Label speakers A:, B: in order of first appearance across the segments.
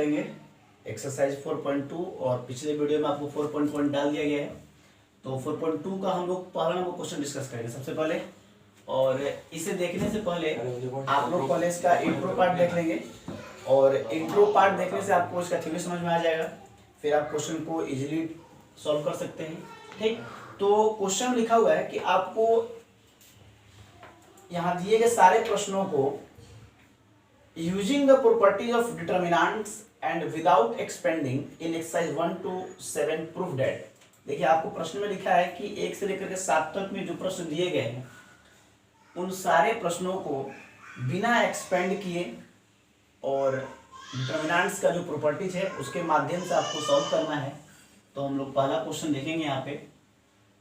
A: करेंगे एक्सरसाइज 4.2 और पिछले वीडियो में आपको 4.1 डाल दिया गया है। तो 4.2 का हम लोग पहला नंबर क्वेश्चन डिस्कस करेंगे सबसे पहले। और इसे देखने से पहले आप लोग पहले इसका इंट्रो पार्ट देख लेंगे और इंट्रो पार्ट देखने से आपको इसका थ्योरी समझ में आ जाएगा, फिर आप क्वेश्चन को इजीली सॉल्व कर सकते हैं। ठीक, तो क्वेश्चन लिखा हुआ है कि आपको यहाँ दिए गए सारे प्रश्नों को using the properties of determinants and without expanding in exercise 1 to 7 proof that. देखिए आपको प्रश्न में लिखा है कि 1 से लेकर के 7 तक में जो प्रश्न दिए गए हैं उन सारे प्रश्नों को बिना एक्सपेंड किए और डिटर्मिनेंट्स का जो प्रॉपर्टीज है उसके माध्यम से आपको सॉल्व करना है। तो हम लोग पहला क्वेश्चन देखेंगे। यहाँ पे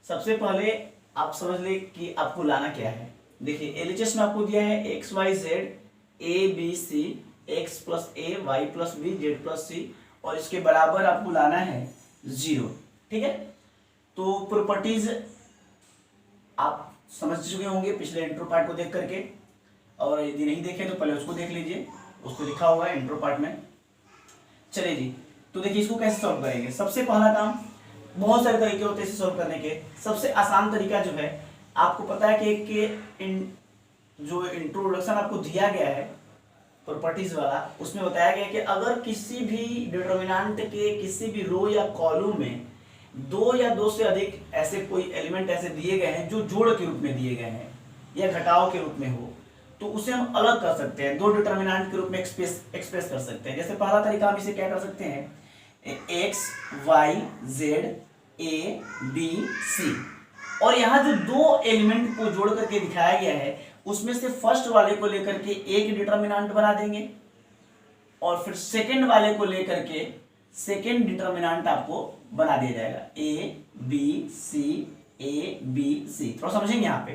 A: सबसे पहले आप समझ ले कि आपको लाना क्या है। देखिए एलएचएस में आपको दिया है X Y Z A B C X plus A Y plus B Z plus C और इसके बराबर आपको लाना है 0। ठीक है, तो प्रॉपर्टीज आप समझ चुके होंगे पिछले इंट्रो पार्ट को देख करके, और यदि नहीं देखे तो पहले उसको देख लीजिए, उसको लिखा हुआ है इंट्रो पार्ट में। चलिए जी, तो देखिए इसको कैसे सॉल्व करेंगे। सबसे पहला काम, बहुत सारे तरीके होते हैं इसे सॉल्व करने के। सबसे आसान तरीका जो है, आपको पता है कि जो इंट्रोडक्शन आपको दिया गया है प्रॉपर्टीज वाला, उसमें बताया गया है कि अगर किसी भी डिटर्मिनेंट के किसी भी रो या कॉलम में 2 या 2 से अधिक ऐसे कोई एलिमेंट ऐसे दिए गए हैं जो जोड़ के रूप में दिए गए हैं या घटाव के रूप में हो, तो उसे हम अलग कर सकते हैं, 2 डिटर्मिनेंट के रूप में एक्सप्रेस कर सकते हैं। जैसे पहला तरीका हम इसे क्या कर सकते हैं, X Y Z A B C, और यहाँ जो 2 एलिमेंट को जोड़ करके दिखाया गया है उसमें से फर्स्ट वाले को लेकर के एक डिटर्मिनेंट बना देंगे और फिर सेकंड वाले को लेकर के सेकंड डिटर्मिनेंट आपको बना दिया जाएगा ए बी सी। थोड़ा समझेंगे यहाँ पे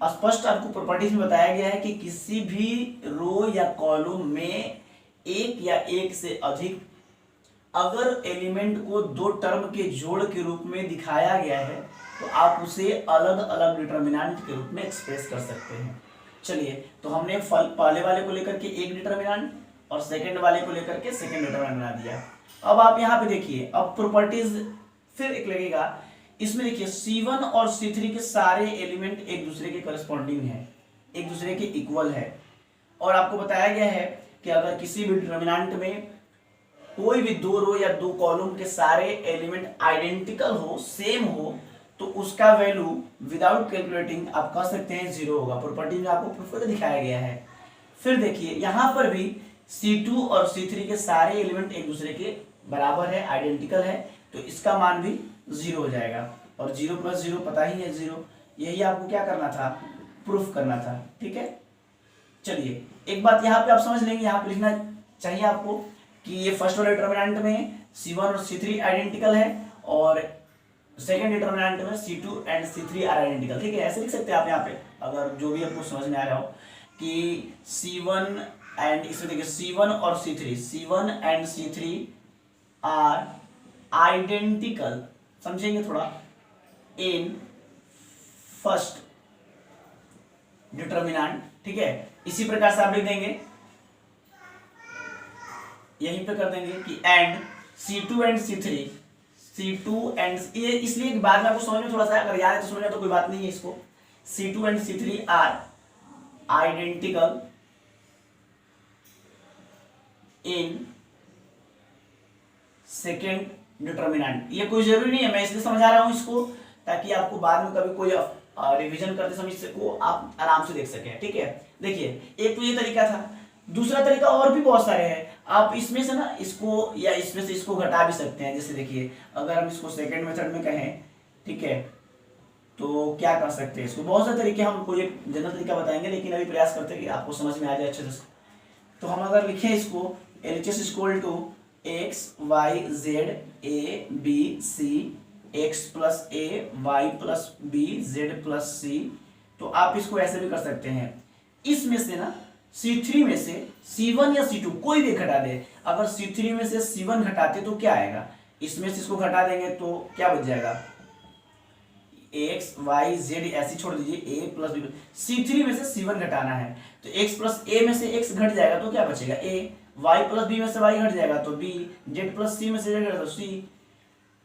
A: स्पष्ट आपको प्रॉपर्टीज में बताया गया है कि किसी भी रो या कॉलम में एक या एक से अधिक अगर एलिमेंट को 2 टर्म के जोड़ के रूप में दिखाया गया है तो आप उसे अलग अलग डिटर्मिनेंट के रूप में एक्सप्रेस कर सकते हैं। चलिए, तो हमने पहले वाले को लेकर के एक डिटर्मिनेंट और सेकंड वाले को लेकर के सेकंड डिटर्मिनेंट बना दिया। अब आप यहाँ पे देखिए, अब प्रॉपर्टीज फिर एक लगेगा। इसमें देखिए C1 और C3 के सारे एलिमेंट एक दूसरे के करस्पॉन्डिंग है, एक दूसरे के इक्वल है, और आपको बताया गया है कि अगर किसी भी डिटर्मिनेंट में कोई भी 2 रो या 2 कॉलम के सारे एलिमेंट आइडेंटिकल हो, सेम हो, तो उसका वैल्यू विदाउट कैलकुलेटिंग आप कह सकते हैं 0 होगा। प्रॉपर्टी में आपको प्रूफ करके दिखाया गया है। फिर देखिए यहाँ पर भी C2 और C3 के सारे एलिमेंट एक दूसरे के बराबर है, आइडेंटिकल है, तो इसका मान भी 0 हो जाएगा। और 0 + 0 पता ही है 0, यही आपको क्या करना था, प्रूफ करना था। ठीक है, चलिए एक बात यहाँ पे आप समझ लेंगे, यहाँ पे लिखना चाहिए आपको कि ये फर्स्ट वाले डिटर्मिनेंट में C1 और C3 आइडेंटिकल है और सेकेंड डिटर्मिनेंट में C2 and C3 are identical. ठीक है, ऐसे लिख सकते हैं आप यहाँ पे, अगर जो भी आपको समझ में आ रहा हो कि C1 एंड इसमें देखिए C1 और C1 and C3 are identical, समझेंगे थोड़ा, इन फर्स्ट डिटर्मिनेंट। ठीक है, इसी प्रकार से आप लिख देंगे, यहीं पे कर देंगे कि and C2 and C2 and, ये इसलिए बाद में आपको समझ में थोड़ा सा अगर याद है तो समझना, तो कोई बात नहीं है इसको। C2 and C3 are identical in second determinant. ये कोई जरूरी नहीं है, मैं इसलिए समझा रहा हूं इसको ताकि आपको बाद में कभी कोई रिवीजन करते समय इसको आप आराम से देख सकें। ठीक है, देखिए एक तो ये तरीका था, दूसरा तरीका और भी बहुत सारे हैं। आप इसमें से ना इसको या इसमें से इसको घटा भी सकते हैं। जैसे देखिए अगर हम इसको सेकंड मेथड में कहें, ठीक है, तो क्या कर सकते हैं, इसको बहुत सारे तरीके, हम कोई एक जनरल तरीका बताएंगे लेकिन अभी प्रयास करते हैं कि आपको समझ में आ जाए अच्छे से। तो हम अगर लिखें इसको LHS = X Y Z A B C X plus A Y plus B Z plus C, तो आप इसको ऐसे भी कर सकते हैं। इसमें से ना C3 में से C1 या C2 कोई भी घटा दे। अगर C3 में से C1 घटाते तो क्या आएगा, इसमें से इसको घटा देंगे तो क्या बच जाएगा, एक्स वाई जेड ऐसी छोड़ दीजिए, a प्लस बी। C3 में से C1 घटाना है तो x प्लस a में से x घट जाएगा तो क्या बचेगा, a, y प्लस बी में से y घट जाएगा तो b, z प्लस c में से z घटा तो c।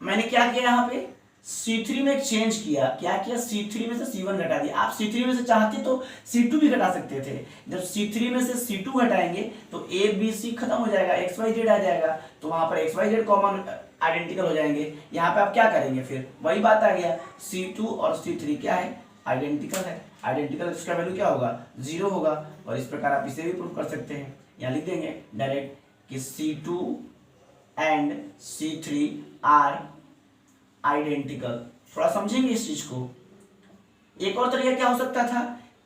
A: मैंने क्या किया यहाँ पे C3 में चेंज किया, क्या किया C3 में से C1 घटा दिया। आप C3 में से चाहते तो C2 भी घटा सकते थे। जब C3 में से C2 घटाएंगे तो A B C खत्म हो जाएगा, x y z आ जाएगा, तो वहां पर x y z common identical हो जाएंगे। यहाँ पे आप क्या करेंगे, फिर वही बात आ गया, C2 और C3 क्या है, आइडेंटिकल है। आइडेंटिकल इसका वैल्यू क्या होगा, 0 होगा। और इस प्रकार आप इसे भी प्रूव कर सकते हैं। यहाँ लिख देंगे डायरेक्ट कि C2 and C3 are identical. थोड़ा समझेंगे इस चीज को। एक और तरीका क्या हो सकता था,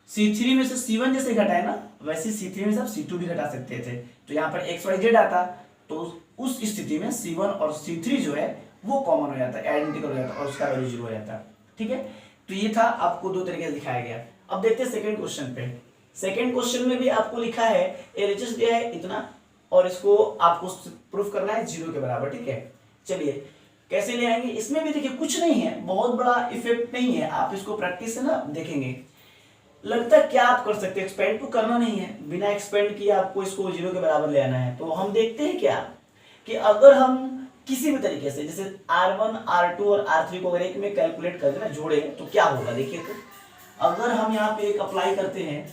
A: C3 में से C1 जैसे घटाए ना, वैसे C3 में से आप C2 भी घटा सकते थे। तो यहाँ पर x y z आता, तो उस स्थिति में C1 और C3 जो है वो कॉमन हो जाता है, आइडेंटिकल हो जाता है और उसका वैल्यू 0 हो जाता है। ठीक है, तो ये था आपको दो तरीके से दिखाया गया। अब देखते हैं सेकंड क्वेश्चन पे। सेकंड क्वेश्चन में भी आपको लिखा है LHS दिया है इतना, और इसको आपको प्रूफ करना है 0 के बराबर। ठीक है, चलिए कैसे ले आएंगे। इसमें भी देखिए कुछ नहीं है, बहुत बड़ा इफेक्ट नहीं है, आप इसको प्रैक्टिस से ना देखेंगे। लगता है क्या आप कर सकते हैं, एक्सपेंड तो करना नहीं है, बिना एक्सपेंड किए आपको इसको 0 के बराबर ले आना है। तो हम देखते हैं क्या कि अगर हम किसी भी तरीके से जैसे R1 R2 और R3 को अगर एक में कैलकुलेट कर देना, जोड़े, तो क्या होगा देखिए। तो अगर हम यहाँ पे एक अप्लाई करते हैं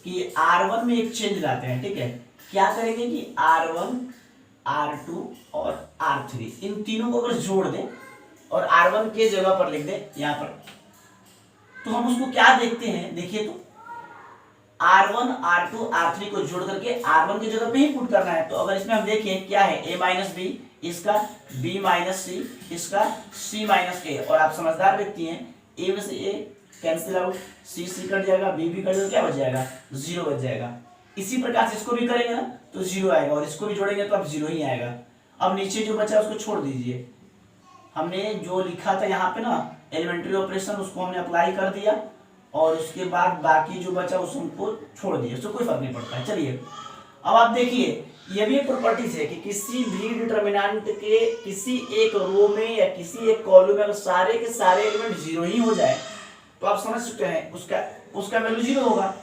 A: कि R1 में एक चेंज लाते हैं, ठीक है, क्या करेंगे कि R1 R2 और R3 इन तीनों को अगर जोड़ दें और R1 के जगह पर लिख दें यहाँ पर, तो हम उसको क्या देखते हैं, देखिए तो R1 R2 R3 को जोड़ करके R1 की जगह पे ही पुट करना है। तो अगर इसमें हम देखें क्या है, a माइनस बी, इसका b माइनस सी, इसका c माइनस ए। और आप समझदार व्यक्ति हैं, a में से a cancel out, c cut जाएगा, b भी कट जाएगा, क्या बच जाएगा, 0 बच जाएगा। इसी प्रकार से इसको भी करेंगे ना तो 0 आएगा, और इसको भी जोड़ेंगे तो अब 0 ही आएगा। अब नीचे जो बचा उसको छोड़ दीजिए। हमने जो लिखा था यहाँ पे ना एलिमेंट्री ऑपरेशन, उसको हमने अप्लाई कर दिया, और उसके बाद बाकी जो बचा उसको छोड़ दिया, उसको कोई फर्क नहीं पड़ता है। चलिए अब आप देखिए, ये भी एक प्रॉपर्टीज है कि किसी भी डिटरमिनेंट के किसी एक रो में या किसी एक कॉलम में अगर सारे के सारे एलिमेंट 0 ही हो जाए तो आप समझ सकते हैं उसका वैल्यू 0 होगा।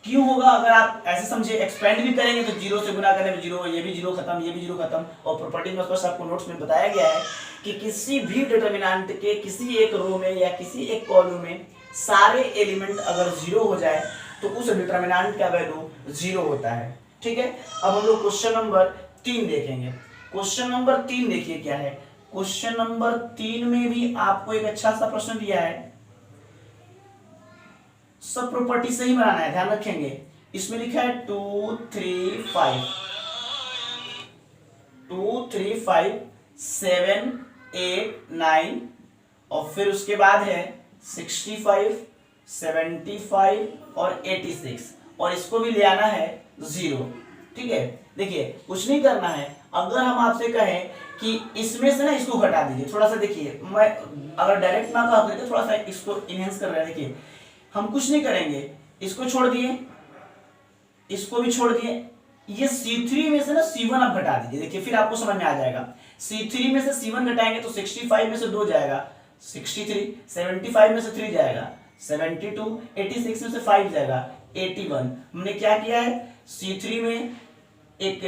A: क्यों होगा, अगर आप ऐसे समझे, एक्सपेंड भी करेंगे तो 0 से गुना करने में 0, ये भी 0 खत्म, ये भी 0 खत्म। और प्रॉपर्टी में बस आपको नोट्स में बताया गया है कि किसी भी डिटरमिनेंट के किसी एक रो में या किसी एक कॉलम में सारे एलिमेंट अगर 0 हो जाए तो उस डिटरमिनेंट का वैल्यू 0 होता है। ठीक है, अब हम लोग क्वेश्चन नंबर 3 देखेंगे। क्वेश्चन नंबर 3 देखिए क्या है। क्वेश्चन नंबर 3 में भी आपको एक अच्छा सा प्रश्न दिया है, सब प्रॉपर्टी सही बनाना है, ध्यान रखेंगे। इसमें लिखा है 2 3 5 7 8 9, और फिर उसके बाद है 65 75 और 86, और इसको भी ले आना है 0। ठीक है, देखिए कुछ नहीं करना है। अगर हम आपसे कहें कि इसमें से ना इसको घटा दीजिए, थोड़ा सा देखिए, मैं अगर डायरेक्ट ना कहा करके थोड़ा सा इसको इनहेंस कर रहे हैं। देखिए हम कुछ नहीं करेंगे, इसको छोड़ दिए, इसको भी छोड़ दिए, ये C3 में से ना C1 आप घटा दीजिए। देखिए फिर आपको समझ में आ जाएगा। C3 में से C1 घटाएंगे तो 65 में से 2 जाएगा 63, 75 में से 3 जाएगा 72, 86 में से 5 जाएगा 81। हमने क्या किया है, C3 में एक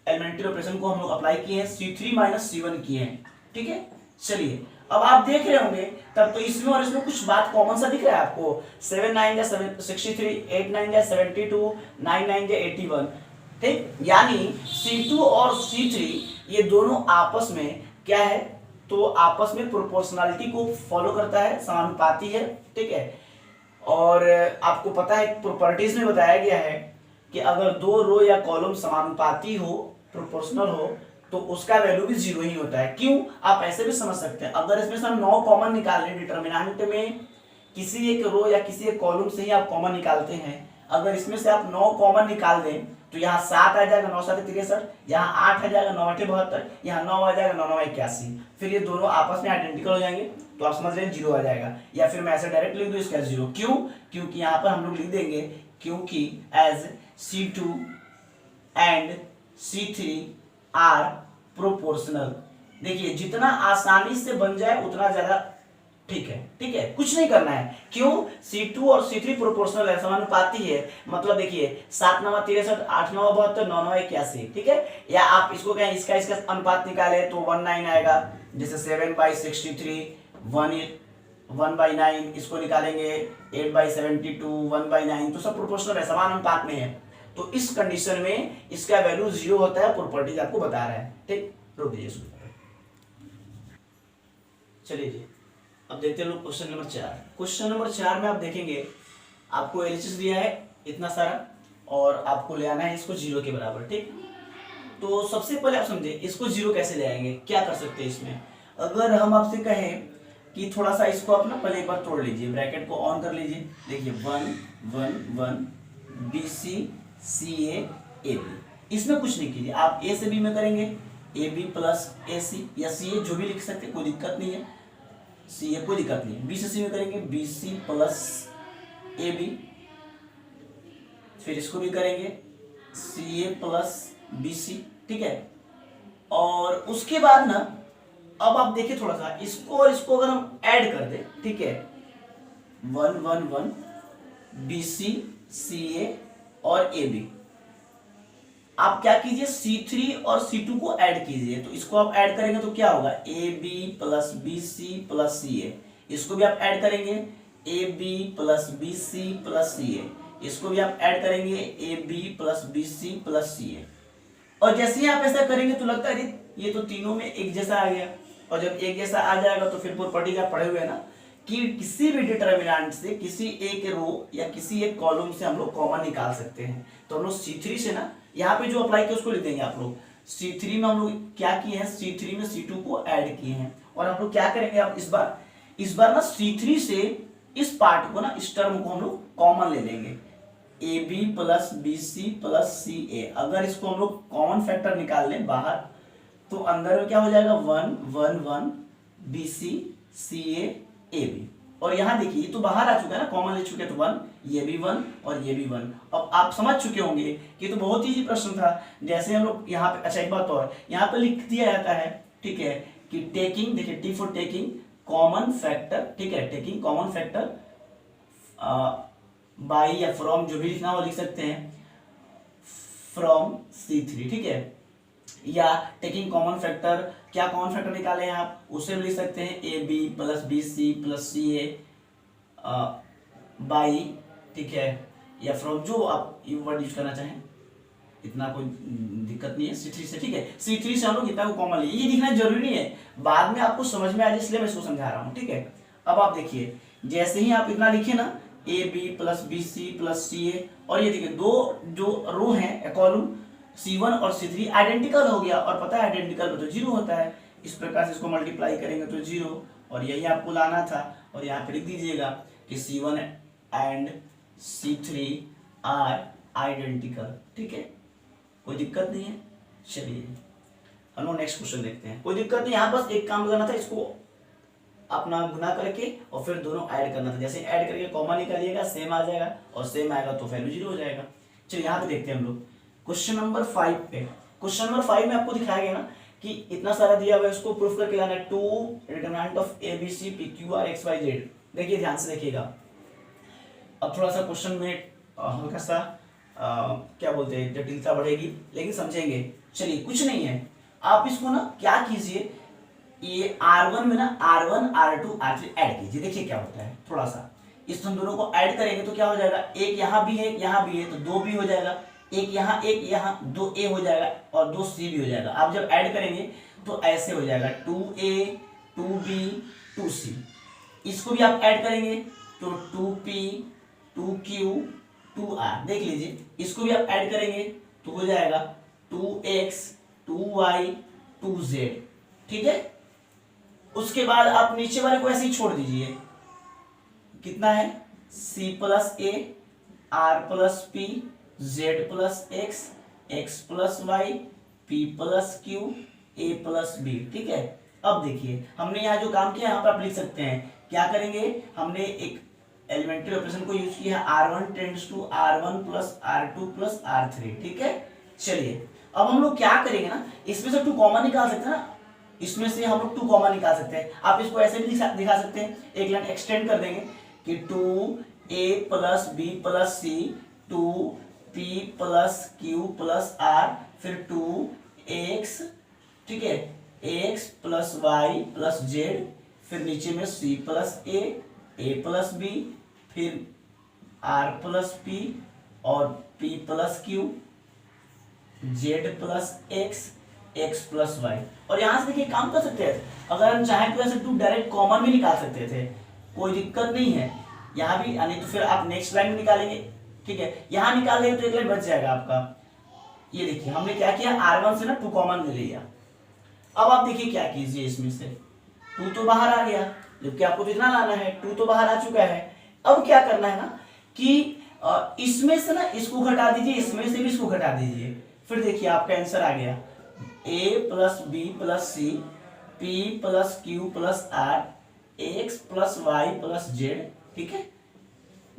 A: एलिमेंट्री ऑपरेशन को हम लोग अप्लाई किए हैं, C3 माइनस C1 किए हैं। ठीक है, चलिए अब आप देख रहे होंगे तब तो इसमें और इसमें कुछ बात कॉमन सा दिख रहा है आपको। 7 9 जा 63, 8 9 जा 72, 9 9 जा 81। ठीक, यानी C2 और C3 ये दोनों आपस में क्या है, तो आपस में प्रोपोर्शनलिटी को फॉलो करता है, समानुपाती है। ठीक है, और आपको पता है प्रॉपर्टीज में बताया गया है कि अगर 2 रो या कॉलम समानुपाती हो, प्रोपोर्शनल हो, तो उसका वैल्यू भी 0 ही होता है। क्यों, आप ऐसे भी समझ सकते हैं। अगर इसमें से हम 9 कॉमन निकाल लें, डिटरमिनेंट में किसी एक रो या किसी एक कॉलम से ही आप कॉमन निकालते हैं, अगर इसमें से आप 9 कॉमन निकाल दें तो यहाँ 7 आ जाएगा, 9 7 63, यहाँ 8 आ जाएगा, 9 8 72, यहाँ 9 आ जाएगा, 9 9 81। फिर ये दोनों आपस में आइडेंटिकल हो जाएंगे, तो आप समझ रहे हैं 0 आ जाएगा। या फिर मैं ऐसे डायरेक्ट लिख दूं इसका 0। क्यों, क्योंकि यहाँ पर हम लोग लिख देंगे क्योंकि as C2 and C3 are proportional. देखिए जितना आसानी से बन जाए उतना ज्यादा ठीक है, ठीक है, कुछ नहीं करना है। क्यों? C2 और C3 प्रोपोर्शनल है, समानुपाती है। मतलब देखिए 7 9 63, 8 9 72, 9 9 81, ठीक है। या आप इसको कहें इसका अनुपात निकाले तो 19 आएगा। जैसे 7/63 1/9, इसको निकालेंगे 8/72 1/9, तो सब प्रोपोर्शनल है, समान अनुपात में है। तो इस कंडीशन में इसका वैल्यू 0 होता है, प्रॉपर्टीज आपको बता रहा है। ठीक, रोक दीजिए इसको। चलिए जी, अब देखते हैं लोग क्वेश्चन नंबर 4। क्वेश्चन नंबर 4 में आप देखेंगे आपको एलएचएस दिया है इतना सारा, और आपको ले आना है इसको 0 के बराबर। ठीक, तो सबसे पहले आप समझे इसको 0 कैसे ले आएंगे, क्या कर सकते हैं इसमें। अगर हम आपसे कहें कि थोड़ा सा इसको आप ना पहले एक बार तोड़ लीजिए, ब्रैकेट को ऑन कर लीजिए। देखिए 1 1 1 BC CA AB, इसमें कुछ नहीं कीजिए, आप A से B में करेंगे AB प्लस AC या CA जो भी लिख सकते हैं, कोई दिक्कत नहीं है। CA कोई दिक्कत नहीं है। B से C में करेंगे BC प्लस AB, फिर इसको भी करेंगे CA प्लस BC, ठीक है। और उसके बाद ना अब आप देखिए थोड़ा सा इसको और इसको अगर हम ऐड कर दें, ठीक है, 1 1 1 BC CA और AB, आप क्या कीजिए C3 और C2 को ऐड कीजिए। तो इसको आप ऐड करेंगे तो क्या होगा, AB plus BC plus CA, इसको भी आप ऐड करेंगे AB plus BC plus CA, इसको भी आप ऐड करेंगे AB plus BC plus CA। और जैसे ही आप ऐसा करेंगे तो लगता है ये तो तीनों में एक जैसा आ गया, और जब एक जैसा आ जाएगा तो फिर प्रॉपर्टी का पढ़े हुए है ना कि किसी भी डिटरमिनेंट से किसी एक रो या किसी एक कॉलम से हम लोग कॉमन निकाल सकते हैं। तो हम लोग C3 से ना यहाँ पे जो अप्लाई किया उसको लिख देंगे आप लोग। C3 में हम लोग क्या किए हैं, C3 में C2 को ऐड किए हैं, और हम लोग क्या करेंगे अब इस बार ना C3 से इस पार्ट को ना, इस टर्म को हम लोग कॉमन ले लेंगे, AB plus BC plus CA। अगर इसको हम लोग कॉमन फैक्टर निकाल लें बाहर तो अंदर में क्या हो जाएगा 1 1 1 BC CA AB। और यहाँ देखिए ये तो बाहर आ चुका है ना, कॉमन ले चुके, तो 1, ये भी 1 और ये भी 1। अब आप समझ चुके होंगे कि तो बहुत इजी प्रश्न था। जैसे हम लोग यहाँ पे, अच्छा एक बात और यहाँ पे लिख दिया जाता है, ठीक है, कि टेकिंग, देखिए T for taking common factor, ठीक है, टेकिंग कॉमन फैक्टर बाई या फ्रॉम, जो भी लिखना हो लिख सकते हैं, फ्रॉम C3, ठीक है, या टेकिंग कॉमन फैक्टर, क्या कॉमन फैक्टर निकाले हैं आप, उसे भी लिख सकते हैं AB plus BC plus CA by, ठीक है, या फ्रॉम, जो आप वर्ड यूज करना चाहें, इतना कोई दिक्कत नहीं है। C3 से, ठीक है, C3 से हम लोग इतना को कॉमन लिए, ये लिखना जरूरी नहीं है, बाद में आपको समझ में आ जाए इसलिए मैं इसको समझा रहा हूँ, ठीक है। अब आप देखिए जैसे ही आप इतना लिखे ना AB plus BC plus CA, और ये देखिए दो जो रो है कॉलम C1 और C3 आइडेंटिकल हो गया, और पता है आइडेंटिकल में तो 0 होता है, इस प्रकार से इसको मल्टीप्लाई करेंगे तो 0, और यही आपको लाना था। और यहाँ पे लिख दीजिएगा कि C1 and C3 are identical, ठीक है, कोई दिक्कत नहीं है। चलिए हम लोग नेक्स्ट क्वेश्चन देखते हैं। कोई दिक्कत नहीं, यहाँ बस एक काम करना था, इसको अपना गुना करके और फिर दोनों ऐड करना था। जैसे ऐड करके कॉमन निकालिएगा सेम आ जाएगा, और सेम आएगा तो वैल्यू 0 हो जाएगा। चलिए यहाँ पे देखते हैं हम लोग क्वेश्चन नंबर 5 पे। क्वेश्चन नंबर 5 में आपको दिखाया गया ना कि इतना सारा दिया हुआ है, उसको प्रूफ करके लाना है। 2 determinant of ABC PQR XYZ। देखिए ध्यान से देखिएगा, अब थोड़ा सा क्वेश्चन में हल्का सा क्या बोलते हैं, जटिलता बढ़ेगी, लेकिन समझेंगे। चलिए कुछ नहीं है, आप इसको ना क्या कीजिए, ये R1 में ना R1 R2 R3 ऐड कीजिए, देखिए क्या होता है। थोड़ा सा इस दोनों को ऐड करेंगे तो क्या हो जाएगा, एक यहाँ भी है, एक यहाँ भी है, तो 2 भी हो जाएगा, एक यहाँ 2A हो जाएगा और 2C भी हो जाएगा। आप जब ऐड करेंगे तो ऐसे हो जाएगा 2A 2B 2C। इसको भी आप ऐड करेंगे तो 2P 2Q 2R। देख लीजिए इसको भी आप ऐड करेंगे तो हो जाएगा 2X 2Y 2Z, ठीक है। उसके बाद आप नीचे वाले को ऐसे ही छोड़ दीजिए, कितना है C plus A R plus P Z plus X X plus Y P plus Q A plus B, ठीक है। अब देखिए हमने यहाँ जो काम किया यहाँ पर आप लिख सकते हैं, क्या करेंगे, हमने एक एलिमेंट्री ऑपरेशन को यूज किया, R1 tends to R1 plus R2 plus R3, ठीक है। चलिए अब हम लोग क्या करेंगे ना, इसमें से 2 कॉमन निकाल सकते हैं ना, इसमें से हम लोग 2 कॉमन निकाल सकते हैं। आप इसको ऐसे भी दिखा सकते हैं, एक लाइन एक्सटेंड कर देंगे कि 2a plus B plus C 2p plus Q plus R फिर 2x, ठीक है, x plus Y plus Z, फिर नीचे में c plus a plus B, फिर r प्लस p और p plus q, z plus x plus Y. और यहां से देखिए काम कर सकते हैं, अगर हम चाहें तो ऐसे 2 डायरेक्ट कॉमन भी निकाल सकते थे, कोई दिक्कत नहीं है। यहाँ भी यानी तो फिर आप नेक्स्ट लाइन में निकालेंगे, ठीक है, यहाँ निकाल लेंगे तो एक लाइन बच जाएगा आपका। ये देखिए हमने क्या किया, R1 से ना 2 कॉमन ले लिया। अब आप देखिए क्या कीजिए, इसमें से 2 तो बाहर आ गया, जबकि आपको कितना लाना है, 2 तो बाहर आ चुका है। अब क्या करना है ना कि इसमें से ना इसको घटा दीजिए, इसमें से भी इसको घटा दीजिए, फिर देखिए आपका आंसर आ गया a plus B plus C p plus Q plus R x plus Y plus Z, ठीक है।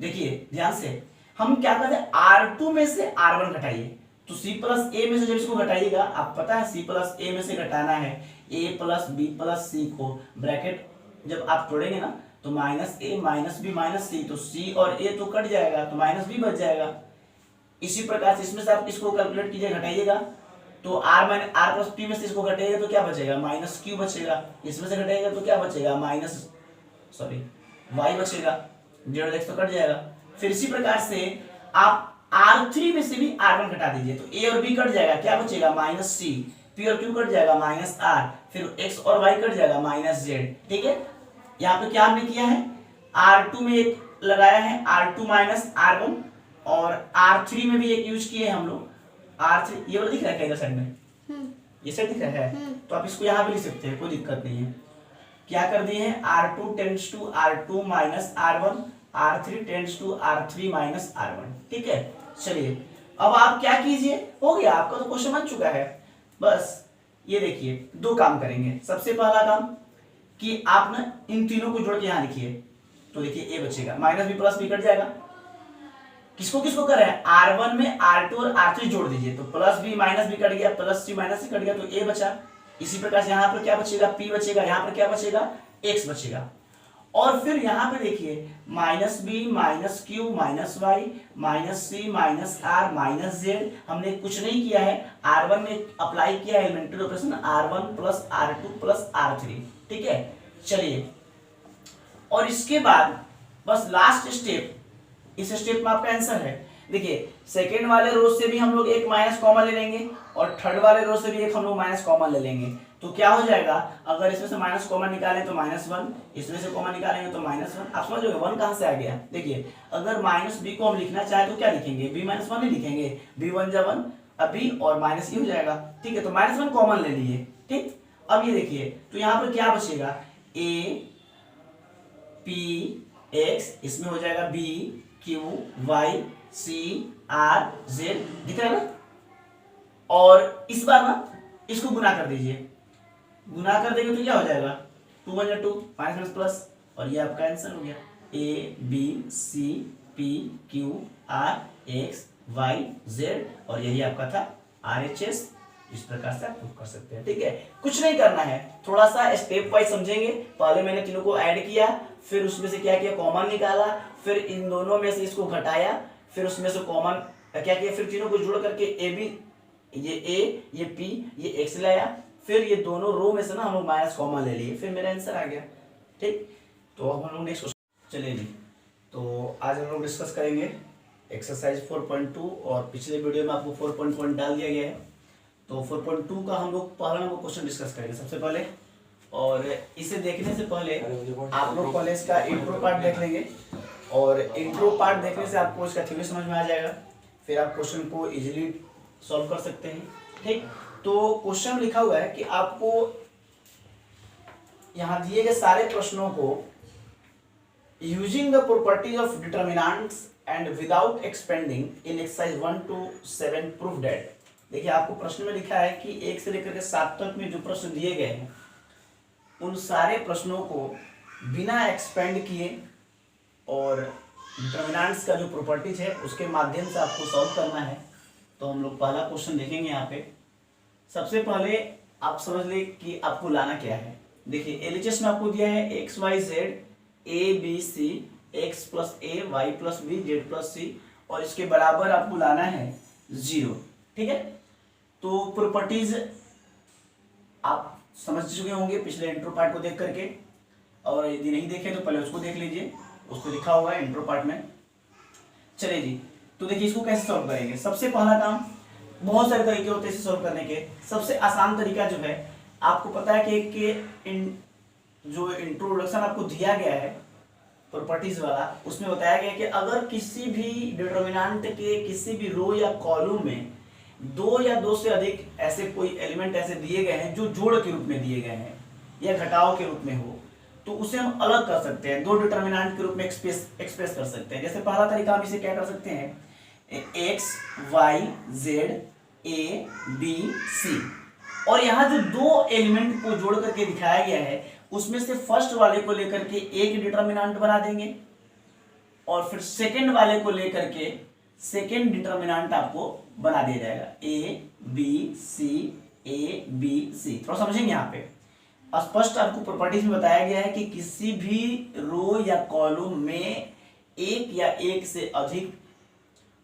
A: देखिए ध्यान से हम क्या करते हैं, R2 में से R1 घटाइए, तो C प्लस A में से जब इसको घटाइएगा, आप पता है C प्लस A में से घटाना है A plus B plus C को, ब्रैकेट जब आप तोड़ेंगे ना तो minus A minus B minus C, तो C और A तो कट जाएगा तो माइनस B बच जाएगा। इसी प्रकार से इसमें से आप इसको कैलकुलेट कीजिए, घटाइएगा तो R प्लस P में से इसको घटाइएगा तो क्या बचेगा, माइनस Q बचेगा, इसमें से घटाइएगा तो क्या बचेगा, Y बचेगा, जेड एक्स तो कट जाएगा। फिर इसी प्रकार से आप R3 में से भी R1 घटा दीजिए, तो A और B कट जाएगा, क्या बचेगा, माइनस C, P और Q कट जाएगा, माइनस R, फिर X और Y कट जाएगा, माइनस Z, ठीक है। यहाँ पे क्या हमने किया है, R2 में एक लगाया है R2 माइनस R1, और R3 में भी एक यूज किए हैं हम लोग R3, ये वाला दिख रहा है क्या इधर साइड में, ये साइड दिख रहा है, तो आप इसको यहाँ पे लिख सकते हैं, कोई दिक्कत नहीं है। क्या कर दिए हैं, R2 tends to R2 minus R1, R3 tends to R3 minus R1, ठीक है। चलिए अब आप क्या कीजिए, हो गया आपका तो क्वेश्चन बन चुका है। बस ये देखिए 2 काम करेंगे। सबसे पहला काम कि आप ना इन तीनों को जोड़ के यहाँ लिखिए, तो देखिए A बचेगा, minus B plus B cut जाएगा, किसको किसको कर रहे हैं, R1 में R2 और R3 जोड़ दीजिए, तो plus B minus B cut गया, plus C minus C cut गया, तो A बचा। इसी प्रकार से यहाँ पर क्या बचेगा, P बचेगा, यहाँ पर क्या बचेगा, X बचेगा। और फिर यहाँ पे देखिए minus B minus Q minus Y minus C minus R minus Z, हमने कुछ नहीं किया है, R1 में अप्लाई किया है elementary operation, R1 plus R2 plus R3, ठीक है। चलिए और इसके बाद बस लास्ट स्टेप, इस स्टेप में आपका आंसर है। देखिए सेकेंड वाले रो से भी हम लोग एक माइनस कॉमन ले लेंगे और थर्ड वाले रो से भी एक हम लोग माइनस कॉमन ले लेंगे, तो क्या हो जाएगा, अगर इसमें से माइनस कॉमन निकालें तो -1, इसमें से कॉमन निकालेंगे तो -1। आप समझोगे 1 कहां से आ गया। देखिए अगर -b को हम लिखना चाहे तो क्या लिखेंगे, b-1 नहीं लिखेंगे, b1 जा 1 अभी और माइनस ही हो जाएगा, ठीक है। तो -1 कॉमन ले लिए, ठीक। अब ये देखिए तो यहाँ पर क्या बचेगा, a p x, इसमें हो जाएगा b q y c r z, दिख रहा है ना। और इस बार ना इसको गुना कर दीजिए, गुना कर देंगे तो क्या हो जाएगा, 2 1 2 माइनस प्लस, और ये आपका आंसर हो गया a b c p q r x y z, और यही आपका था RHS। इस प्रकार से आप प्रूव कर सकते हैं, ठीक है। कुछ नहीं करना है, थोड़ा सा स्टेप वाइज समझेंगे। पहले मैंने तीनों को ऐड किया, फिर उसमें से क्या किया, कॉमन निकाला, फिर इन दोनों में से इसको घटाया, फिर उसमें से कॉमन क्या किया, फिर तीनों को जोड़ करके ए बी, ये a ये p ये x लाया, फिर ये दोनों रो में से ना हम लोग माइनस कॉमन ले लिए, फिर मेरा आंसर आ गया, ठीक। तो अब हम लोग नेक्स्ट क्वेश्चन, चलिए जी। तो आज हम लोग डिस्कस करेंगे एक्सरसाइज 4.2, और पिछले वीडियो में आपको 4.1 डाल दिया गया है, तो 4.2 का हम लोग पहला नंबर क्वेश्चन डिस्कस करेंगे सबसे पहले। और इसे देखने से पहले आप लोग पहले इसका इंट्रो पार्ट देख लेंगे, और इंट्रो पार्ट देखने से आपको इसका थ्योरी समझ में आ जाएगा, फिर आप क्वेश्चन को इजीली सॉल्व कर सकते हैं, ठीक। तो क्वेश्चन लिखा हुआ है कि आपको यहाँ दिए गए सारे प्रश्नों को using the properties of determinants and without expanding in exercise 1 to 7 proof that. देखिए आपको प्रश्न में लिखा है कि 1 से लेकर के 7 तक में जो प्रश्न दिए गए हैं उन सारे प्रश्नों को बिना एक्सपेंड किए और डिटर्मिनेंट्स का जो प्रॉपर्टीज है उसके माध्यम से आपको सॉल्व करना है। तो हम लोग पहला क्वेश्चन देखेंगे यहाँ पे। सबसे पहले आप समझ ले कि आपको लाना क्या है। देखिए एलएचएस में आपको दिया है X Y Z A B C X plus A Y plus B Z plus C और इसके बराबर आपको लाना है 0। ठीक है, तो प्रॉपर्टीज आप समझ चुके होंगे पिछले इंट्रो पार्ट को देख करके, और यदि नहीं देखे तो पहले उसको देख लीजिए, उसको लिखा हुआ है इंट्रो पार्ट में। चलिए जी, तो देखिए इसको कैसे सॉल्व करेंगे। सबसे पहला काम, बहुत सारे तरीके होते हैं इसे सॉल्व करने के। सबसे आसान तरीका जो है, आपको पता है कि जो इंट्रोडक्शन आपको दिया गया है प्रॉपर्टीज वाला, उसमें बताया गया कि अगर किसी भी डिटर्मिनेंट के किसी भी रो या कॉलम में 2 या 2 से अधिक ऐसे कोई एलिमेंट ऐसे दिए गए हैं जो जोड़ के रूप में दिए गए हैं या घटाव के रूप में हो, तो उसे हम अलग कर सकते हैं, 2 डिटर्मिनेंट के रूप में एक्सप्रेस कर सकते हैं। जैसे पहला तरीका हम इसे क्या कर सकते हैं, X Y Z A B C, और यहाँ जो 2 एलिमेंट को जोड़ करके दिखाया गया है उसमें से फर्स्ट वाले को लेकर के एक डिटर्मिनेंट बना देंगे और फिर सेकंड वाले को लेकर के सेकंड डिटर्मिनेंट आपको बना दिया जाएगा ए बी सी। थोड़ा समझेंगे यहाँ पे स्पष्ट आपको प्रॉपर्टीज में बताया गया है कि किसी भी रो या कॉलम में एक या एक से अधिक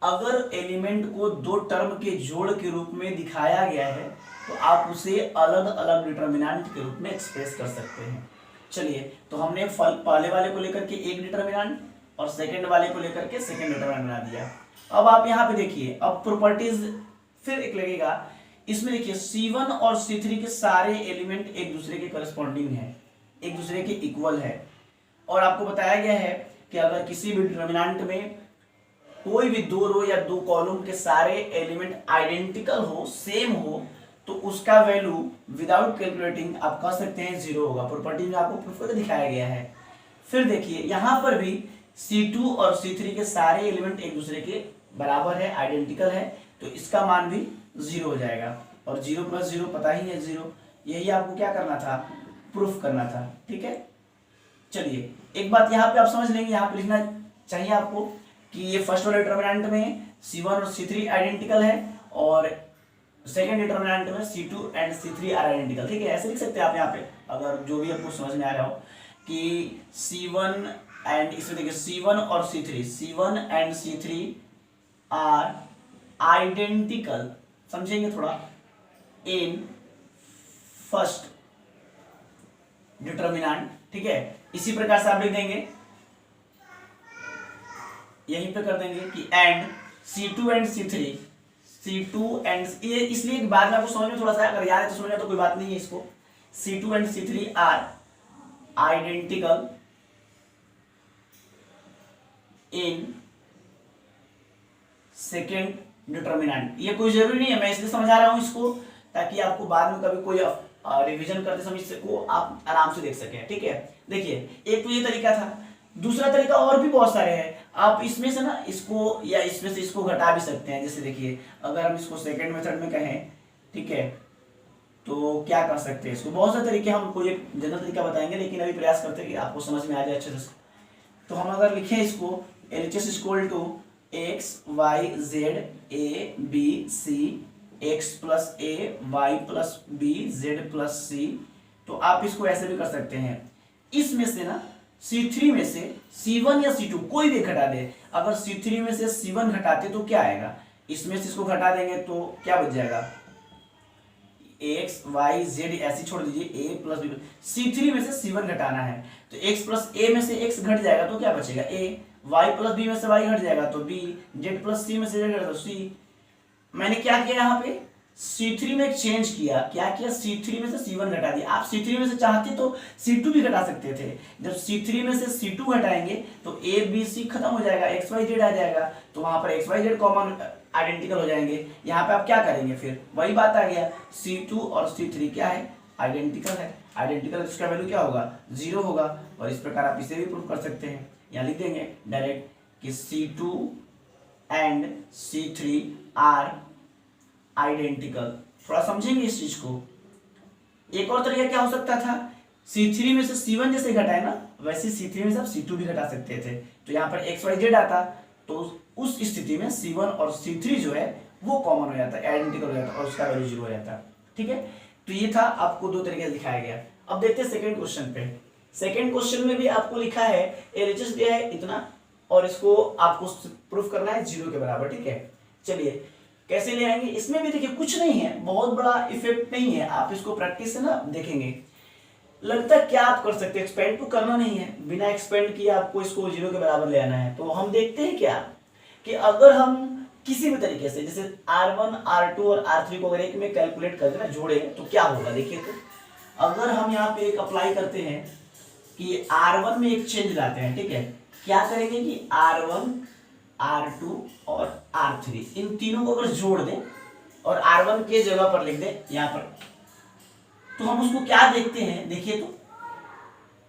A: अगर एलिमेंट को 2 टर्म के जोड़ के रूप में दिखाया गया है तो आप उसे अलग अलग डिटर्मिनेंट के रूप में एक्सप्रेस कर सकते हैं। चलिए, तो हमने पहले वाले को लेकर के एक डिटर्मिनेंट और सेकंड वाले को लेकर के सेकंड डिटर्मिनेंट बना दिया। अब आप यहाँ पे देखिए, अब प्रॉपर्टीज फिर एक लगेगा, इसमें देखिए C1 और C3 के सारे एलिमेंट एक दूसरे के करस्पॉन्डिंग है, एक दूसरे के इक्वल है, और आपको बताया गया है कि अगर किसी भी डिटर्मिनेंट में कोई भी 2 रो या 2 कॉलम के सारे एलिमेंट आइडेंटिकल हो, सेम हो, तो उसका वैल्यू विदाउट कैलकुलेटिंग आप कह सकते हैं 0 होगा। प्रॉपर्टी में आपको प्रूफ करके दिखाया गया है। फिर देखिए यहाँ पर भी C2 और C3 के सारे एलिमेंट एक दूसरे के बराबर है, आइडेंटिकल है, तो इसका मान भी 0 हो जाएगा। और 0 + 0 पता ही है 0, यही आपको क्या करना था, प्रूफ करना था। ठीक है, चलिए एक बात यहाँ पे आप समझ लेंगे, यहाँ पे लिखना चाहिए आपको कि ये फर्स्ट वाले डिटर्मिनेंट में C1 और C3 आइडेंटिकल है और सेकेंड डिटर्मिनेंट में C2 and C3 are identical. ठीक है, ऐसे लिख सकते हैं आप यहाँ पे, अगर जो भी आपको समझ में आ रहा हो कि C1 एंड, इसमें देखिए C1 और C1 and C3 are identical, समझेंगे थोड़ा, इन फर्स्ट डिटर्मिनेंट। ठीक है, इसी प्रकार से आप लिख देंगे, यहीं पे कर देंगे कि एंड C2 एंड C3, ये इसलिए बाद में आपको समझ में थोड़ा सा, अगर याद है तो समझ में तो कोई बात नहीं है इसको, C2 and C3 are identical in second determinant. ये कोई जरूरी नहीं है, मैं इसलिए समझा रहा हूं इसको ताकि आपको बाद में कभी कोई रिवीजन करते समय इसको आप आराम से देख सकें। ठीक है, देखिए एक तो ये तरीका था, दूसरा तरीका और भी बहुत सारे हैं। आप इसमें से ना इसको या इसमें से इसको घटा भी सकते हैं। जैसे देखिए, अगर हम इसको सेकंड मेथड में कहें, ठीक है, तो क्या कर सकते हैं इसको, बहुत सारे तरीके, हम कोई एक जनरल तरीका बताएंगे, लेकिन अभी प्रयास करते हैं कि आपको समझ में आ जाए अच्छे से। तो हम अगर लिखें इसको LHS equal to X Y Z A B C X plus A Y plus B Z plus C, तो आप इसको ऐसे भी कर सकते हैं, इसमें से ना C3 में से C1 या C2 कोई भी घटा दे। अगर C3 में से C1 घटाते तो क्या आएगा, इसमें से इसको घटा देंगे तो क्या बच जाएगा, एक्स वाई जेड ऐसे छोड़ दीजिए, ए प्लस बी। C3 में से C1 घटाना है तो x प्लस ए में से x घट जाएगा तो क्या बचेगा a, y प्लस बी में से y घट जाएगा तो b, z प्लस c में से z घटेगा तो c। मैंने क्या किया यहाँ पे, C3 में चेंज किया, क्या किया, C3 में से C1 घटा दिया। आप C3 में से चाहते तो C2 भी घटा सकते थे। जब C3 में से C2 घटाएंगे तो A B C खत्म हो जाएगा, x y z आ जाएगा, तो वहां पर x y z common identical हो जाएंगे। यहाँ पे आप क्या करेंगे, फिर वही बात आ गया, C2 और C3 क्या है, आइडेंटिकल है, आइडेंटिकल, इसका वैल्यू क्या होगा, 0 होगा। और इस प्रकार आप इसे भी प्रूव कर सकते हैं। यहाँ लिख देंगे डायरेक्ट कि C2 and C3 are identical. थोड़ा समझेंगे इस चीज को। एक और तरीका क्या हो सकता था, C3 में से C1 जैसे घटाए ना, वैसे C3 में से आप C2 भी घटा सकते थे। तो यहाँ पर x y z आता, तो उस स्थिति में C1 और C3 जो है वो कॉमन हो जाता है, आइडेंटिकल हो जाता है और उसका वैल्यू 0 हो जाता है। ठीक है, तो ये था, आपको दो तरीके से दिखाया गया। अब देखते हैं सेकंड क्वेश्चन पे। सेकंड क्वेश्चन में भी आपको लिखा है एलएचएस दिया है इतना, और इसको आपको प्रूफ करना है 0 के बराबर, ठीक है। चलिए कैसे ले आएंगे, इसमें भी देखिए कुछ नहीं है, बहुत बड़ा इफेक्ट नहीं है, आप इसको प्रैक्टिस से ना देखेंगे। लगता है क्या आप कर सकते हैं, एक्सपेंड तो करना नहीं है, बिना एक्सपेंड किए आपको इसको 0 के बराबर ले आना है। तो हम देखते हैं क्या कि अगर हम किसी भी तरीके से जैसे R1 R2 और R3 को अगर एक में कैलकुलेट कर देना, जोड़े तो क्या होगा। देखिए तो अगर हम यहाँ पे एक अप्लाई करते हैं कि R1 में एक चेंज लाते हैं, ठीक है, क्या करेंगे कि R1 R2 और R3 इन तीनों को अगर जोड़ दें और R1 के जगह पर लिख दें यहाँ पर, तो हम उसको क्या देखते हैं, देखिए तो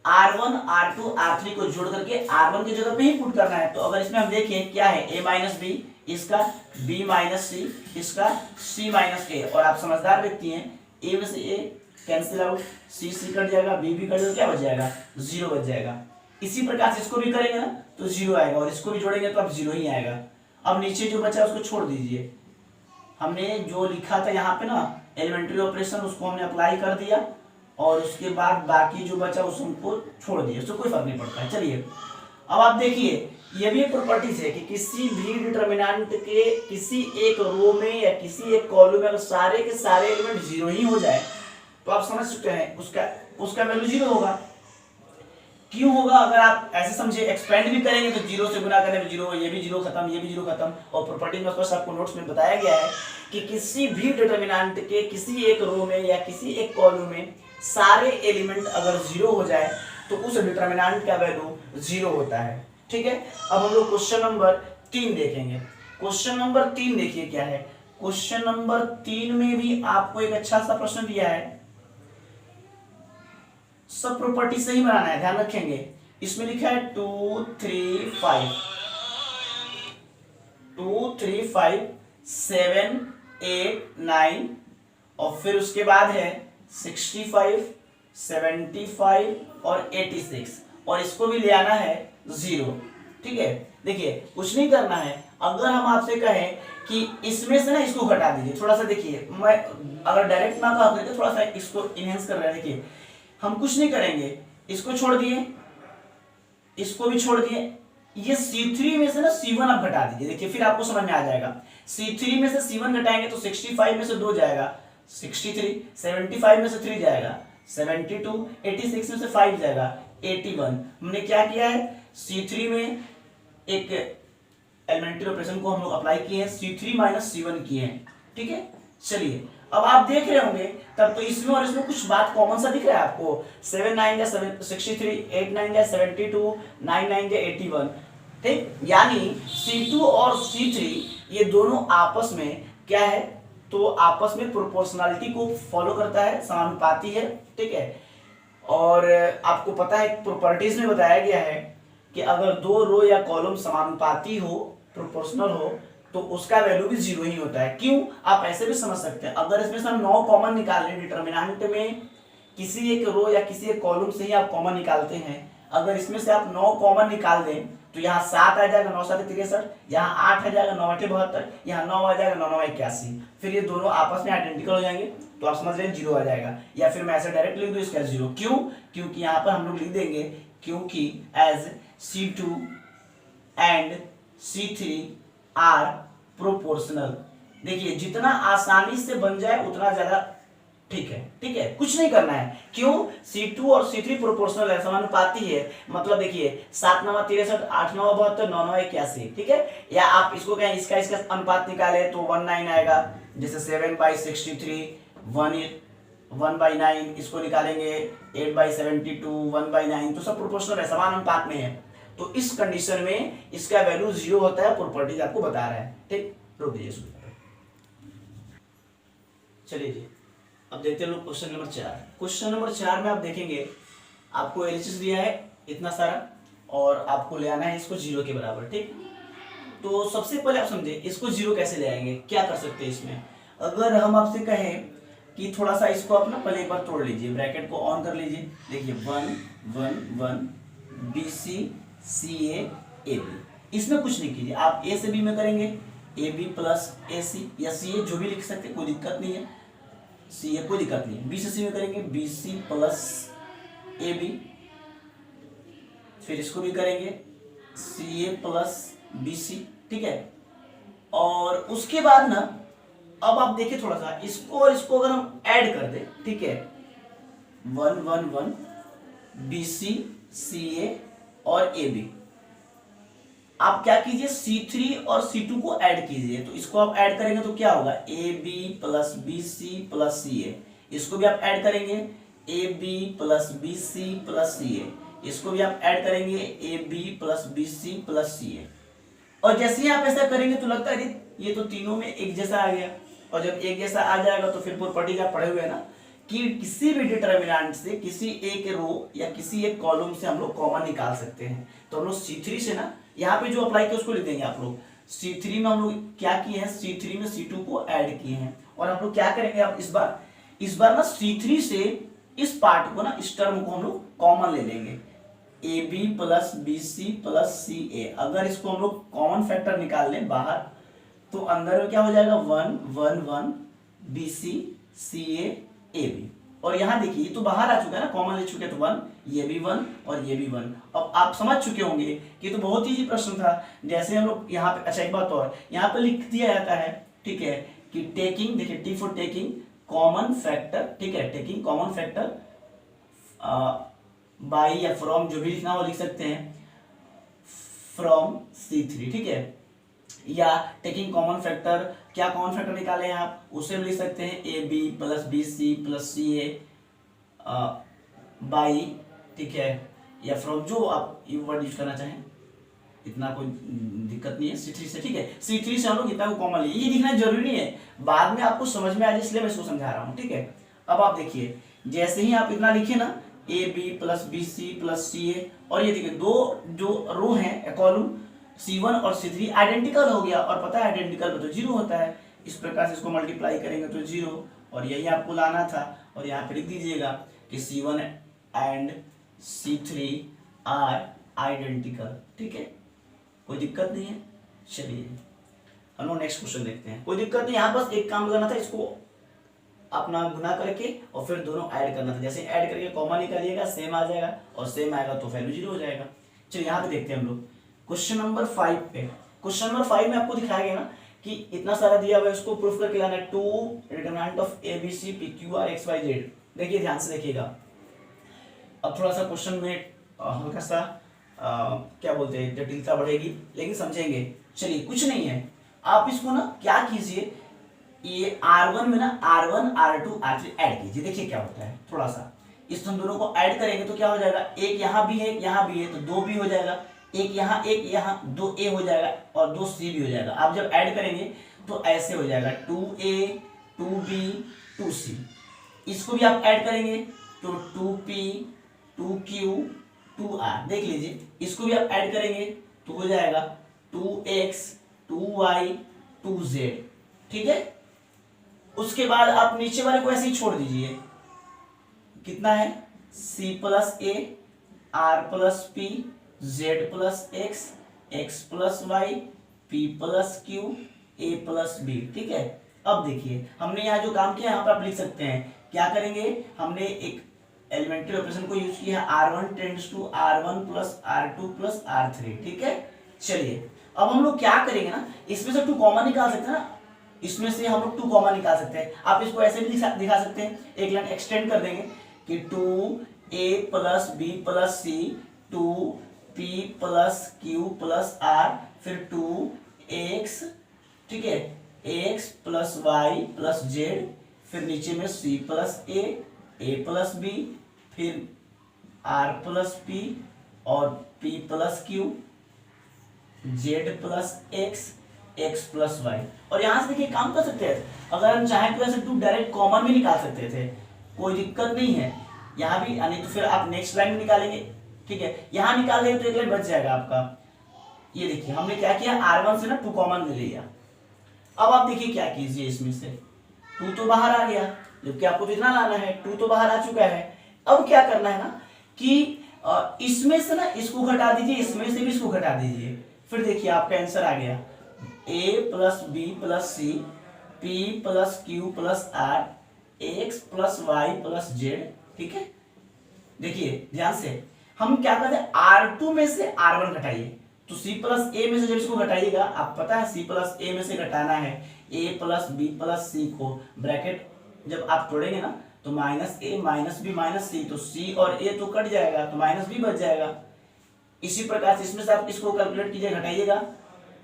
A: R1 R2 R3 को जोड़ करके R1 की जगह पे ही पुट करना है। तो अगर इसमें हम देखें क्या है, A माइनस बी, इसका B माइनस सी, इसका C माइनस ए, और आप समझदार व्यक्ति हैं, A में से A cancel out, C cut जाएगा, B कट जाएगा, क्या बच जाएगा, 0 बच जाएगा। इसी प्रकार से इसको भी करेंगे ना तो 0 आएगा, और इसको भी जोड़ेंगे तो अब 0 ही आएगा। अब नीचे जो बचा उसको छोड़ दीजिए, हमने जो लिखा था यहाँ पे ना एलिमेंट्री ऑपरेशन, उसको हमने अप्लाई कर दिया, और उसके बाद बाकी जो बचा उसको छोड़ दिया, उसको कोई फर्क नहीं पड़ता है। चलिए अब आप देखिए, ये भी एक प्रॉपर्टीज है कि किसी भी डिटर्मिनेंट के किसी एक रो में या किसी एक कॉलम में अगर सारे के सारे एलिमेंट 0 ही हो जाए तो आप समझ सकते हैं उसका वैल्यू 0 होगा। क्यों होगा, अगर आप ऐसे समझे, एक्सपेंड भी करेंगे तो 0 से गुना करने में 0, ये भी 0 खत्म, ये भी 0 खत्म। और प्रॉपर्टी में बस आपको नोट्स में बताया गया है कि किसी भी डिटर्मिनेंट के किसी एक रो में या किसी एक कॉलम में सारे एलिमेंट अगर 0 हो जाए तो उस डिटर्मिनेंट का वैल्यू 0 होता है, ठीक है। अब हम लोग क्वेश्चन नंबर 3 देखेंगे। क्वेश्चन नंबर 3 देखिए क्या है। क्वेश्चन नंबर 3 में भी आपको एक अच्छा सा प्रश्न दिया है, सब प्रॉपर्टी सही बनाना है, ध्यान रखेंगे। इसमें लिखा है 2 3 5 7 8 9, और फिर उसके बाद है 65 75 और 86, और इसको भी ले आना है 0, ठीक है। देखिए कुछ नहीं करना है, अगर हम आपसे कहें कि इसमें से ना इसको घटा दीजिए, थोड़ा सा देखिए, मैं अगर डायरेक्ट ना कहा तो थोड़ा सा इसको इनहेंस कर रहा है। देखिए हम कुछ नहीं करेंगे, इसको छोड़ दिए, इसको भी छोड़ दिए, ये C3 में से ना C1 आप घटा दीजिए। देखिए फिर आपको समझ में आ जाएगा, C3 में से C1 घटाएंगे तो 65 में से 2 जाएगा 63, 75 में से 3 जाएगा 72, 86 में से 5 जाएगा 81। हमने क्या किया है, C3 में एक एलिमेंट्री ऑपरेशन को हम लोग अप्लाई किए हैं, C3 माइनस C1 किए हैं, ठीक है। चलिए अब आप देख रहे होंगे तब तो इसमें और इसमें कुछ बात कॉमन सा दिख रहा है आपको, 7 9 जा 63, 8 9 जा 72, 9 9 जा 81, ठीक। यानी C2 और C3 ये दोनों आपस में क्या है, तो आपस में प्रोपोर्शनलिटी को फॉलो करता है, समानुपाती है, ठीक है। और आपको पता है प्रॉपर्टीज में बताया गया है कि अगर दो रो या कॉलम समानुपाती हो, प्रोपोर्शनल हो, तो उसका वैल्यू भी 0 ही होता है। क्यों, आप ऐसे भी समझ सकते हैं, अगर इसमें से हम 9 कॉमन निकाल लें, डिटर्मिनेंट में किसी एक रो या किसी एक कॉलम से ही आप कॉमन निकालते हैं, अगर इसमें से आप 9 कॉमन निकाल दें तो यहाँ 7 आ जाएगा, 9 7 63, यहाँ 8 आ जाएगा, 9 8 72, यहाँ 9 आ जाएगा, 9 9 81, फिर ये दोनों आपस में आइडेंटिकल हो जाएंगे, तो आप समझ रहे हैं 0 आ जाएगा। या फिर मैं ऐसे डायरेक्ट लिख दूं इसका 0, क्यों, क्योंकि यहाँ पर हम लोग लिख देंगे क्योंकि as C2 and C3 are proportional. देखिए जितना आसानी से बन जाए उतना ज्यादा ठीक है, ठीक है, कुछ नहीं करना है। क्यों, C2 और C3 प्रोपोर्शनल है, समानुपाती है, मतलब देखिए 7 9 63, 8 9 72, 9 9 81, ठीक है। या आप इसको कहें इसका अनुपात निकाले तो 19 आएगा, जैसे 7/63 1/9, इसको निकालेंगे 8/72 1/9, तो सब प्रोपोर्शनल है, समान अनुपात में है। तो इस कंडीशन में इसका वैल्यू 0 होता है, प्रॉपर्टीज आपको बता रहा है, ठीक। रोक दीजिए। चलिए जी अब देखते हैं लोग क्वेश्चन नंबर 4। क्वेश्चन नंबर 4 में आप देखेंगे आपको एलएचएस दिया है इतना सारा, और आपको ले आना है इसको 0 के बराबर, ठीक। तो सबसे पहले आप समझे इसको 0 कैसे ले आएंगे, क्या कर सकते हैं इसमें। अगर हम आपसे कहें कि थोड़ा सा इसको आप ना पहले एक बार तोड़ लीजिए, ब्रैकेट को ऑन कर लीजिए, देखिए 1 1 1 BC CA AB, इसमें कुछ नहीं कीजिए, आप A से B में करेंगे AB प्लस AC या CA जो भी लिख सकते, कोई दिक्कत नहीं है। सी ए, कोई दिक्कत नहीं। बी से सी में करेंगे B C plus A B, फिर इसको भी करेंगे सी ए प्लस बी सी, ठीक है। और उसके बाद ना अब आप देखिए थोड़ा सा इसको और इसको अगर हम ऐड कर दें, ठीक है, 1 1 1 बी सी सी ए और ए बी, आप क्या कीजिए C3 और C2 को ऐड कीजिए। तो इसको आप ऐड करेंगे तो क्या होगा, A B plus B C plus C A. इसको भी आप ऐड करेंगे A B plus B C plus C A. इसको भी आप ऐड करेंगे A B plus B C plus C A. और जैसे ही आप ऐसा करेंगे तो लगता है ये तो तीनों में एक जैसा आ गया। और जब एक जैसा आ जाएगा तो फिर प्रॉपर्टीज आप पढ़े हुए हैं ना कि किसी भी डिटर्मिनेंट से किसी एक रो या किसी एक कॉलम से हम लोग कॉमन निकाल सकते हैं। तो हम लोग C3 से ना यहाँ पे जो अप्लाई किया उसको लिख देंगे आप लोग। C3 में हम लोग क्या किए हैं, C3 में C2 को ऐड किए हैं। और हम लोग क्या करेंगे अब इस बार ना C3 से इस पार्ट को ना, इस टर्म को हम लोग कॉमन ले लेंगे, A B plus B C plus C A. अगर इसको हम लोग कॉमन फैक्टर निकाल लें बाहर तो अंदर में क्या हो जाएगा 1 1 1 B C C A B. और यहाँ देखिए ये तो बाहर आ चुका है ना, कॉमन ले चुके, तो 1, ये भी 1 और ये भी 1। अब आप समझ चुके होंगे कि तो बहुत इजी प्रश्न था। जैसे हम लोग यहाँ पे, अच्छा एक बात और यहाँ पे लिख दिया जाता है, ठीक है, कि टेकिंग, देखिए T for taking common factor, ठीक है, टेकिंग कॉमन फैक्टर बाई या फ्रॉम, जो भी लिखना वो लिख सकते हैं, फ्रॉम C3, ठीक है, या टेकिंग कॉमन फैक्टर, क्या कॉमन फैक्टर निकाले हैं आप, उसे लिख सकते हैं A B plus B C plus C A by, ठीक है, या फ्रॉम, जो आप ये वर्ड यूज करना चाहें, इतना कोई दिक्कत नहीं है। C3 से, ठीक है, C3 से हम लोग इतना को कॉमन लिए, ये दिखना जरूरी नहीं है, बाद में आपको समझ में आ जाए, इसलिए मैं इसको समझा रहा हूँ, ठीक है। अब आप देखिए जैसे ही आप इतना लिखे ना, A B plus B C plus C A, और ये देखिए दो जो रो हैं कॉलम C1 और C3 आइडेंटिकल हो गया, और पता है आइडेंटिकल पे तो 0 होता है। इस प्रकार से इसको मल्टीप्लाई करेंगे तो 0, और यही आपको लाना था। और यहाँ पे लिख दीजिएगा कि C1 and C3 are identical, ठीक है, कोई दिक्कत नहीं है। चलिए हम लोग नेक्स्ट क्वेश्चन देखते हैं। कोई दिक्कत नहीं, यहाँ बस एक काम करना था, इसको अपना गुना करके और फिर दोनों ऐड करना था। जैसे ऐड करके कॉमन निकालिएगा, सेम आ जाएगा, और सेम आएगा तो वैल्यू 0 हो जाएगा। चलिए यहाँ पे देखते हैं हम लोग क्वेश्चन नंबर 5 पे। क्वेश्चन नंबर 5 में आपको दिखाया गया ना कि इतना सारा दिया हुआ है, उसको प्रूफ करके लाना है। 2 determinant of A B C P Q R X Y Z. देखिए ध्यान से देखिएगा, अब थोड़ा सा क्वेश्चन में हल्का सा क्या बोलते हैं, जटिलता बढ़ेगी, लेकिन समझेंगे। चलिए कुछ नहीं है, आप इसको ना क्या कीजिए, ये R1 में ना R1 R2 R3 ऐड कीजिए। देखिए क्या होता है, थोड़ा सा इस दोनों को ऐड करेंगे तो क्या हो जाएगा, एक यहाँ भी है एक यहाँ भी है, तो 2 भी हो जाएगा, एक यहाँ 2A हो जाएगा और 2C भी हो जाएगा। आप जब ऐड करेंगे तो ऐसे हो जाएगा 2A 2B 2C। इसको भी आप ऐड करेंगे तो 2P 2Q 2R। देख लीजिए, इसको भी आप ऐड करेंगे तो हो जाएगा 2X 2Y 2Z, ठीक है। उसके बाद आप नीचे वाले को ऐसे ही छोड़ दीजिए, कितना है C plus A R plus P Z plus X X plus Y P plus Q A plus B, ठीक है। अब देखिए हमने यहाँ जो काम किया यहाँ पर आप लिख सकते हैं, क्या करेंगे, हमने एक एलिमेंट्री ऑपरेशन को यूज किया है, R1 tends to R1 plus R2 plus R3, ठीक है। चलिए अब हम लोग क्या करेंगे ना, इसमें से 2 कॉमन निकाल सकते हैं ना, इसमें से हम लोग 2 कॉमन निकाल सकते हैं। आप इसको ऐसे भी दिखा सकते हैं, एक लाइन एक्सटेंड कर देंगे कि 2A plus B plus C 2P plus Q plus R, फिर 2X, ठीक है, X plus Y plus Z, फिर नीचे में C plus A plus B, फिर R प्लस P और P plus Q, Z plus X plus Y। और यहाँ से देखिए काम कर सकते हैं, अगर हम चाहें तो ऐसे 2 डायरेक्ट कॉमन भी निकाल सकते थे, कोई दिक्कत नहीं है। यहाँ भी नहीं तो फिर आप नेक्स्ट लाइन में निकालेंगे, ठीक है, यहाँ निकाल देंगे तो एक लाइन बच जाएगा आपका। ये देखिए हमने क्या किया, R1 से ना 2 कॉमन ले लिया। अब आप देखिए क्या कीजिए, इसमें से 2 तो बाहर आ गया, जबकि आपको तो इतना लाना है, 2 तो बाहर आ चुका है। अब क्या करना है ना कि इसमें से ना इसको घटा दीजिए, इसमें से भी इसको घटा दीजिए, फिर देखिए आपका आंसर आ गया A plus B plus C P plus Q plus R X plus Y plus Z, ठीक है। देखिए ध्यान से हम क्या करते हैं, R2 में से R1 घटाइए, तो C प्लस ए में से जब इसको घटाइएगा, आप पता है C प्लस ए में से घटाना है A plus B plus C को, ब्रैकेट जब आप तोड़ेंगे ना तो minus A minus B minus C, तो C और A तो कट जाएगा तो माइनस बी बच जाएगा। इसी प्रकार से इसमें से आप इसको कैलकुलेट कीजिए, घटाइएगा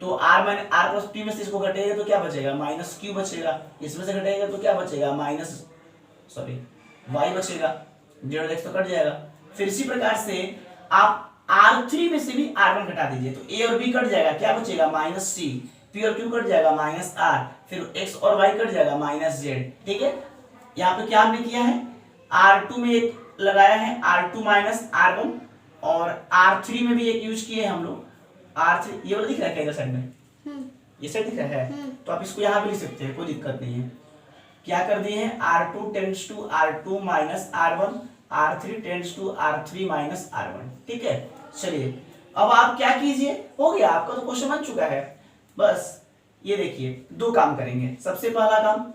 A: तो R प्लस P में से इसको घटाइएगा तो क्या बचेगा, माइनस Q बचेगा। इसमें से घटाइएगा तो क्या बचेगा, y बचेगा, जेड एक्स तो कट जाएगा। फिर इसी प्रकार से आप R3 में से भी R1 घटा दीजिए, तो A और B कट जाएगा, क्या बचेगा, माइनस C, P और Q कट जाएगा, माइनस R, फिर X और Y कट जाएगा, माइनस Z, ठीक है। यहाँ पे क्या हमने किया है, R2 में एक लगाया है, R2 माइनस R1, और R3 में भी एक यूज किए हम लोग, R3 ये वाला दिख रहा है क्या इधर साइड में, ये साइड दिख रहा है, तो आप इसको यहाँ पे लिख सकते हैं, कोई दिक्कत नहीं है। क्या कर दिए हैं, R2 tends to R2 minus R1, R3 tends to R3 minus R1, ठीक है। चलिए अब आप क्या कीजिए, हो गया आपका तो क्वेश्चन बन चुका है। बस ये देखिए दो काम करेंगे। सबसे पहला काम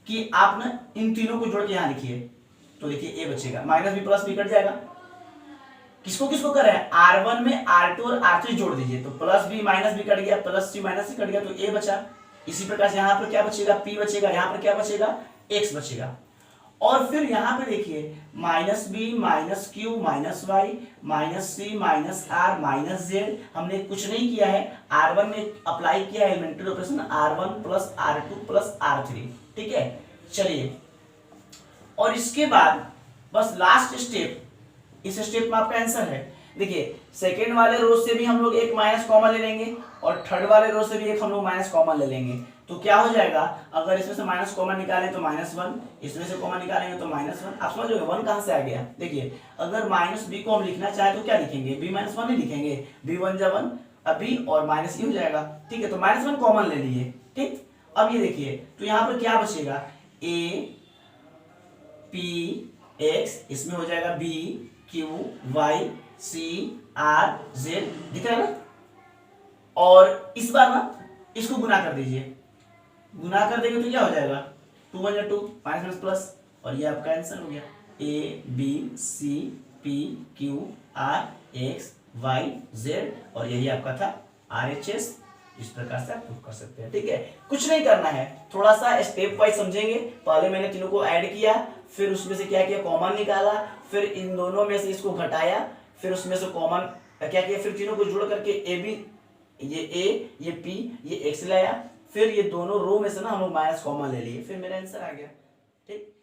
A: कि आप ना इन तीनों को जोड़ के यहाँ लिखिए, तो देखिए A बचेगा, minus B plus B cut जाएगा। किसको किसको कर रहे हैं, R1 में R2 और R3 जोड़ दीजिए, तो plus B minus B cut गया, plus C minus C cut गया, तो A बचा। इसी प्रकार से यहाँ पर क्या बचेगा, P बचेगा, यहाँ पर क्या बचेगा, X बचेगा। और फिर यहाँ पे देखिए minus B minus Q minus Y minus C minus R minus Z, हमने कुछ नहीं किया है, R1 में अप्लाई किया है elementary operation, R1 plus R2 plus R3, ठीक है। चलिए और इसके बाद बस लास्ट स्टेप, इस स्टेप में आपका आंसर है। देखिए सेकेंड वाले रो से भी हम लोग एक माइनस कॉमन ले लेंगे और थर्ड वाले रो से भी एक हम लोग माइनस कॉमन ले लेंगे, तो क्या हो जाएगा, अगर इसमें से माइनस कॉमन निकालें तो -1, इसमें से कॉमन निकालेंगे तो -1। आप समझ लोगे 1 कहां से आ गया। देखिए अगर माइनस बी को हम लिखना चाहे तो क्या लिखेंगे, b - 1 ही लिखेंगे, b1 जा 1 अभी और माइनस हो जाएगा, ठीक है। तो -1 कॉमन ले लिए, ठीक। अब ये देखिए तो यहाँ पर क्या बचेगा, a p x, इसमें हो जाएगा b q y c r z, दिख रहा है ना। और इस बार ना इसको गुना कर दीजिए, गुना कर देंगे तो क्या हो जाएगा, 2 1 जा 2 माइनस प्लस, और ये आपका आंसर हो गया, a b c p q r x y z, और यही आपका था RHS। इस प्रकार से आप प्रूव कर सकते हैं, ठीक है। कुछ नहीं करना है, थोड़ा सा स्टेप वाइज समझेंगे। पहले मैंने तीनों को ऐड किया, फिर उसमें से क्या किया, कॉमन निकाला, फिर इन दोनों में से इसको घटाया, फिर उसमें से कॉमन क्या किया, फिर तीनों को जोड़ करके ए बी, ये A ये P ये X लाया, फिर ये दोनों रो में से ना हम लोग माइनस कॉमन ले लिए, फिर मेरा आंसर आ गया, ठीक।